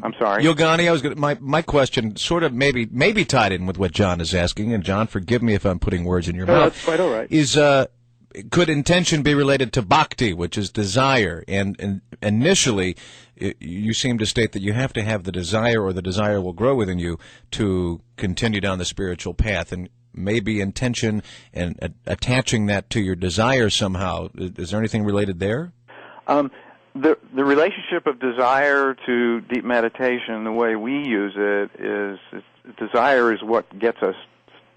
I'm sorry. Yogani, my question sort of maybe tied in with what John is asking, and John, forgive me if I'm putting words in your mouth. That's quite all right. Could intention be related to bhakti, which is desire? And initially, you seem to state that you have to have the desire, or the desire will grow within you to continue down the spiritual path. And maybe intention and attaching that to your desire somehow. Is there anything related there? The relationship of desire to deep meditation, the way we use it, is desire is what gets us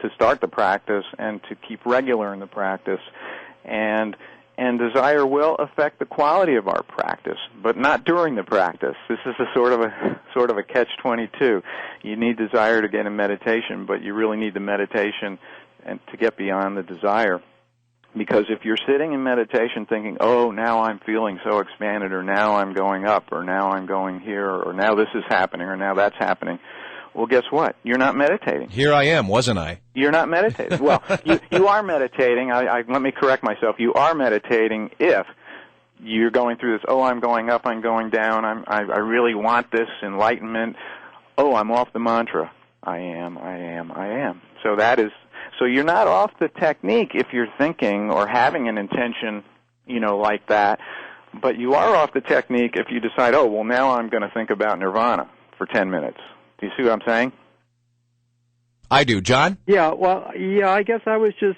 to start the practice and to keep regular in the practice. And desire will affect the quality of our practice, but not during the practice. This is a sort of a catch-22. You need desire to get in meditation, but you really need the meditation and to get beyond the desire. Because if you're sitting in meditation thinking, oh, now I'm feeling so expanded, or now I'm going up, or now I'm going here, or now this is happening, or now that's happening, well, guess what? You're not meditating. Here I am, wasn't I? You're not meditating. Well, you are meditating. Let me correct myself. You are meditating if you're going through this, oh, I'm going up, I'm going down, I really want this enlightenment. Oh, I'm off the mantra. I am. So you're not off the technique if you're thinking or having an intention, like that, but you are off the technique if you decide, oh, well, now I'm going to think about nirvana for 10 minutes. Do you see what I'm saying? I do. John? Yeah, I guess I was just...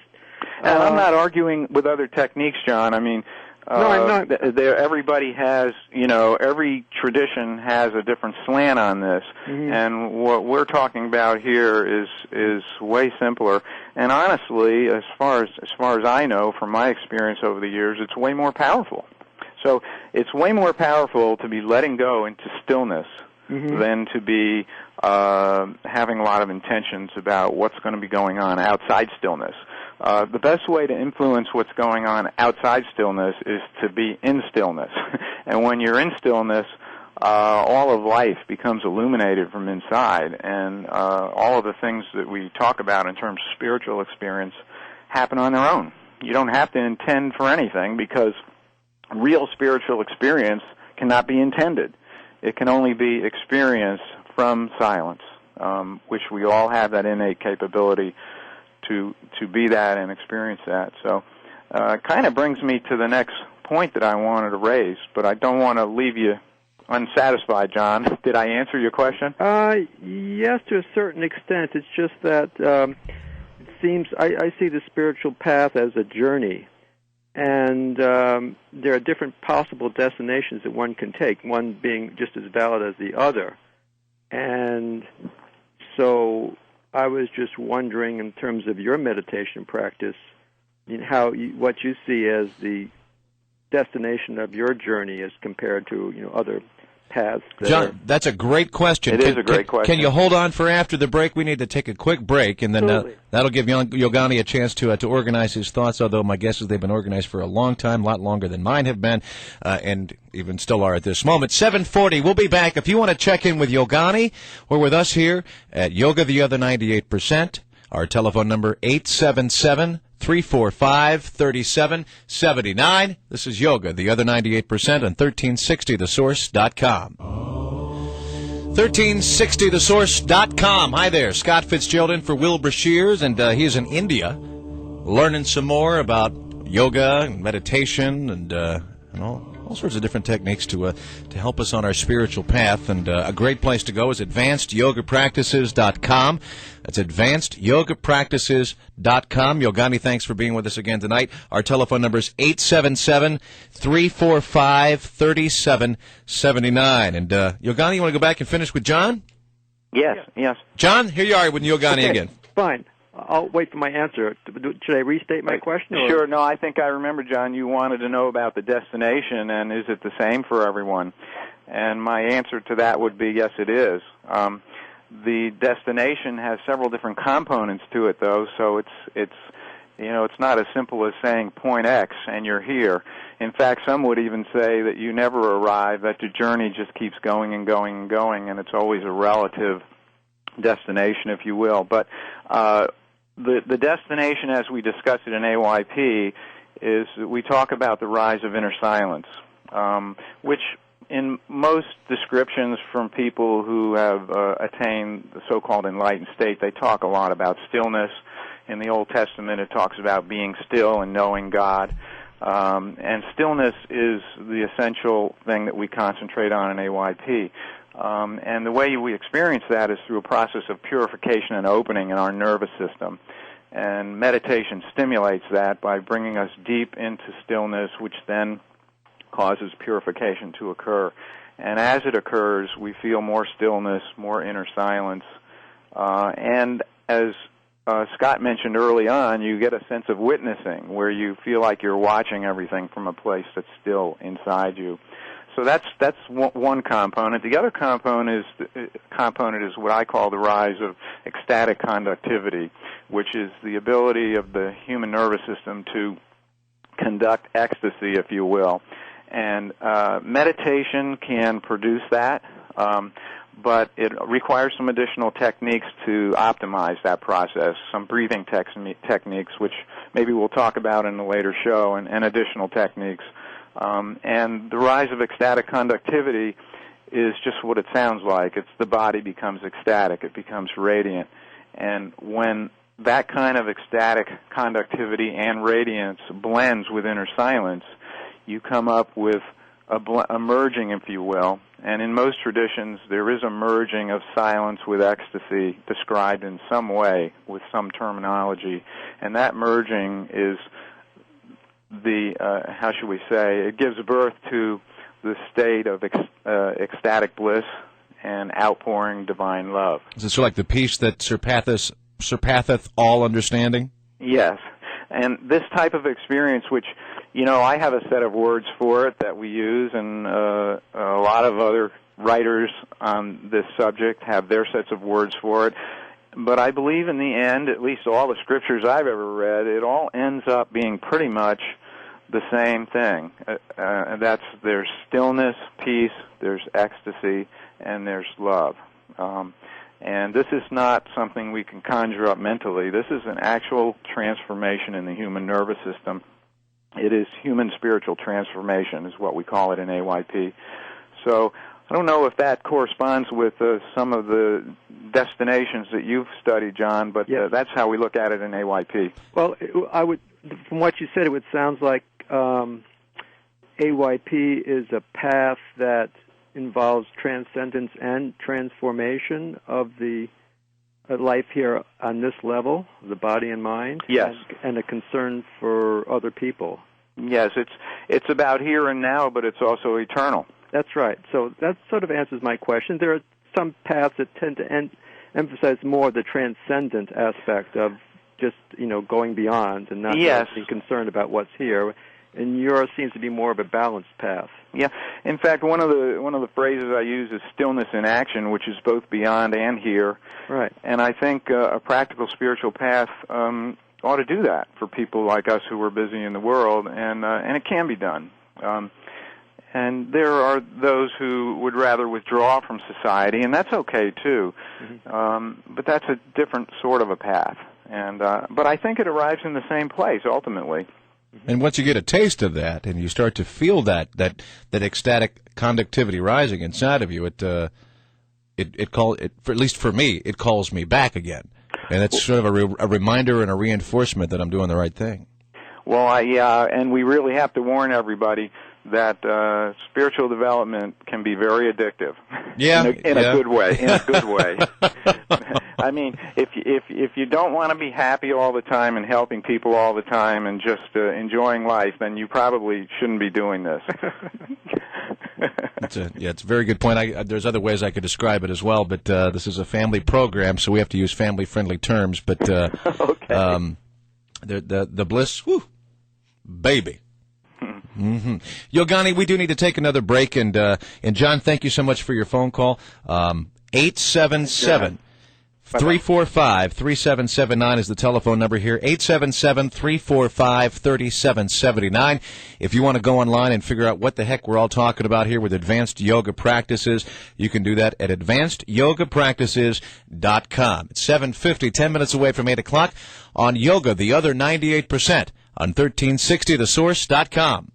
And I'm not arguing with other techniques, John. I mean, no, I'm not. Everybody has, every tradition has a different slant on this, mm-hmm. and what we're talking about here is way simpler. And honestly, as far as I know from my experience over the years, it's way more powerful. So it's way more powerful to be letting go into stillness mm-hmm. than to be having a lot of intentions about what's going to be going on outside stillness. The best way to influence what's going on outside stillness is to be in stillness. And when you're in stillness, all of life becomes illuminated from inside, and all of the things that we talk about in terms of spiritual experience happen on their own. You don't have to intend for anything, because real spiritual experience cannot be intended. It can only be experienced from silence, which we all have that innate capability to be that and experience that. So it kind of brings me to the next point that I wanted to raise, but I don't want to leave you unsatisfied, John. Did I answer your question? Yes, to a certain extent. It's just that it seems I see the spiritual path as a journey, and there are different possible destinations that one can take, one being just as valid as the other. And so I was just wondering, in terms of your meditation practice, what you see as the destination of your journey as compared to other paths. John, that's a great question. It is a great question. Can you hold on for after the break? We need to take a quick break, and then that'll give Yogani a chance to organize his thoughts, although my guess is they've been organized for a long time, a lot longer than mine have been, and even still are at this moment. 7:40, we'll be back. If you want to check in with Yogani or with us here at Yoga the Other 98%, our telephone number 877-345-3779. This is Yoga, the Other 98% on 1360thesource.com. 1360thesource.com. Hi there, Scott Fitzgerald in for Will Brashears, and he's in India learning some more about yoga and meditation and all sorts of different techniques to help us on our spiritual path. And a great place to go is advancedyyogapractices.com. That's advancedyyogapractices.com. Yogani, thanks for being with us again tonight. Our telephone number is 877-345-3779. And Yogani, you want to go back and finish with John? Yes. John, here you are with Yogani again. Fine. I'll wait for my answer. Should I restate my question? Or? Sure. No, I think I remember, John, you wanted to know about the destination, and is it the same for everyone? And my answer to that would be yes, it is. The destination has several different components to it, though, so it's not as simple as saying point X and you're here. In fact, some would even say that you never arrive, that your journey just keeps going and going and going, and it's always a relative destination, if you will. But the destination, as we discuss it in AYP, is we talk about the rise of inner silence, which in most descriptions from people who have attained the so-called enlightened state, they talk a lot about stillness. In the Old Testament, it talks about being still and knowing God. And stillness is the essential thing that we concentrate on in AYP. And the way we experience that is through a process of purification and opening in our nervous system. And meditation stimulates that by bringing us deep into stillness, which then causes purification to occur. And as it occurs, we feel more stillness, more inner silence. And as Scott mentioned early on, you get a sense of witnessing, where you feel like you're watching everything from a place that's still inside you. So that's one component. The other component is what I call the rise of ecstatic conductivity, which is the ability of the human nervous system to conduct ecstasy, if you will. And meditation can produce that, but it requires some additional techniques to optimize that process, some breathing techniques, which maybe we'll talk about in a later show, and additional techniques. And the rise of ecstatic conductivity is just what it sounds like. It's the body becomes ecstatic. It becomes radiant. And when that kind of ecstatic conductivity and radiance blends with inner silence, you come up with a merging, if you will. And in most traditions, there is a merging of silence with ecstasy described in some way with some terminology. And that merging is how should we say, it gives birth to the state of ecstatic bliss and outpouring divine love. Is it sort of like the peace that surpasseth all understanding? Yes. And this type of experience, which, I have a set of words for it that we use, and a lot of other writers on this subject have their sets of words for it. But I believe in the end, at least all the scriptures I've ever read, it all ends up being pretty much the same thing. There's stillness, peace, there's ecstasy, and there's love. And this is not something we can conjure up mentally. This is an actual transformation in the human nervous system. It is human spiritual transformation is what we call it in AYP. So I don't know if that corresponds with some of the destinations that you've studied, John, but yes. That's how we look at it in AYP. Well, from what you said, it would sound like AYP is a path that involves transcendence and transformation of the life here on this level, the body and mind. Yes, and a concern for other people. Yes, it's about here and now, but it's also eternal. That's right. So that sort of answers my question. There are some paths that tend to emphasize more the transcendent aspect of just, going beyond and not being concerned about what's here. And yours seems to be more of a balanced path. Yeah. In fact, one of the phrases I use is stillness in action, which is both beyond and here. Right. And I think a practical spiritual path ought to do that for people like us who are busy in the world, and it can be done. And there are those who would rather withdraw from society, and that's okay too. Mm-hmm. But that's a different sort of a path. And but I think it arrives in the same place ultimately. And once you get a taste of that, and you start to feel that ecstatic conductivity rising inside of you, at least for me, it calls me back again, and it's sort of a reminder and a reinforcement that I'm doing the right thing. Well, and we really have to warn everybody that spiritual development can be very addictive. Yeah, in a good way. In a good way. I mean, if you don't want to be happy all the time and helping people all the time and just enjoying life, then you probably shouldn't be doing this. It's a very good point. There's other ways I could describe it as well, but this is a family program, so we have to use family-friendly terms. But okay. The bliss, whew, baby. Mm-hmm. Yogani, we do need to take another break, and John, thank you so much for your phone call. 877-345-3779 is the telephone number here. 877-345-3779. If you want to go online and figure out what the heck we're all talking about here with advanced yoga practices, you can do that at advancedyyogapractices.com. It's 7:50, 10 minutes away from 8 o'clock on Yoga, the other 98% on 1360thesource.com.